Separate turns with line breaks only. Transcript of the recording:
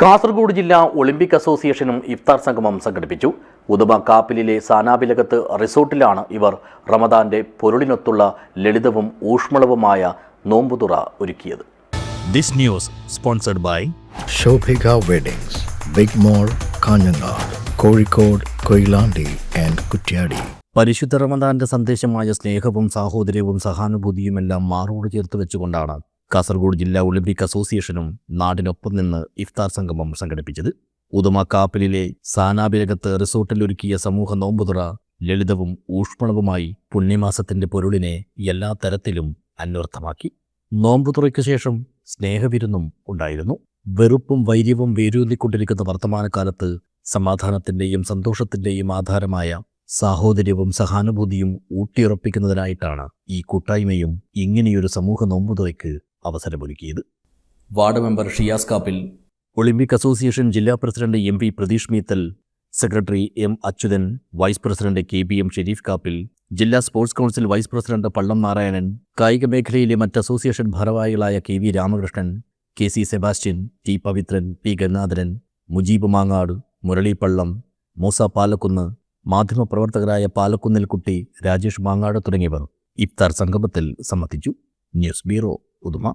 കാസർഗോഡ് ജില്ലാ ഒളിമ്പിക് അസോസിയേഷനും ഇഫ്താർ സംഗമം സംഘടിപ്പിച്ചു. ഉദുമ കാപ്പിലിലെ സാനാബിലകത്ത് റിസോർട്ടിലാണ് ഇവർ റമദാന്റെ പൊരുളിനൊത്തുള്ള ലളിതവും ഊഷ്മളവുമായ നോമ്പുതുറ ഒരുക്കിയത്.
This news sponsored by
Shobhika weddings, big mall, Kanhangad, Kozhikode, Koyilandy and Kuttiadi.
പരിശുദ്ധ റമദാന്റെ സന്ദേശമായ സ്നേഹവും സാഹോദര്യവും സഹാനുഭൂതിയുമെല്ലാം മാറോട് ചേർത്ത് വെച്ചുകൊണ്ടാണ് കാസർഗോഡ് ജില്ലാ ഒളിമ്പിക് അസോസിയേഷനും നാടിനൊപ്പം നിന്ന് ഇഫ്താർ സംഗമം സംഘടിപ്പിച്ചത്. ഉദുമ കാപ്പിലിലെ സാനാബിലകത്ത് റിസോർട്ടിൽ ഒരുക്കിയ സമൂഹ നോമ്പുതുറ ലളിതവും ഊഷ്മളവുമായി പുണ്യമാസത്തിന്റെ പൊരുളിനെ എല്ലാ തരത്തിലും അന്വർത്ഥമാക്കി. നോമ്പുതുറയ്ക്ക് ശേഷം സ്നേഹവിരുന്നും ഉണ്ടായിരുന്നു. വെറുപ്പും വൈര്യവും വേരൂന്നിക്കൊണ്ടിരിക്കുന്ന വർത്തമാനകാലത്ത് സമാധാനത്തിന്റെയും സന്തോഷത്തിന്റെയും ആധാരമായ സാഹോദര്യവും സഹാനുഭൂതിയും ഊട്ടിയുറപ്പിക്കുന്നതിനായിട്ടാണ് ഈ കൂട്ടായ്മയും ഇങ്ങനെയൊരു സമൂഹ നോമ്പുതുറയ്ക്ക് അവസരമൊരുക്കിയത്. Ward member Shiyas Kappil, olympic association ജില്ലാ president MP Pratheesh Meethal, secretary M Achuthan, vice president KBM Shareef Kappil, ജില്ലാ sports council vice president Pallam Narayanan, കായിക മേഖലയിലെ മറ്റ് അസോസിയേഷൻ ഭാരവാഹികളായ KV Ramakrishnan, KC Sebastian, T Pavithran, P Gangadharan, Mujeeb Mangad, Murali Pallam, Moosa Palakkunnu, മാധ്യമപ്രവർത്തകരായ പാലക്കുന്നിൽ കുട്ടി, രാജേഷ് മാങ്ങാട് തുടങ്ങിയവർ ഇഫ്താർ സംഗമത്തിൽ സംബന്ധിച്ചു. News bureau, Uduma.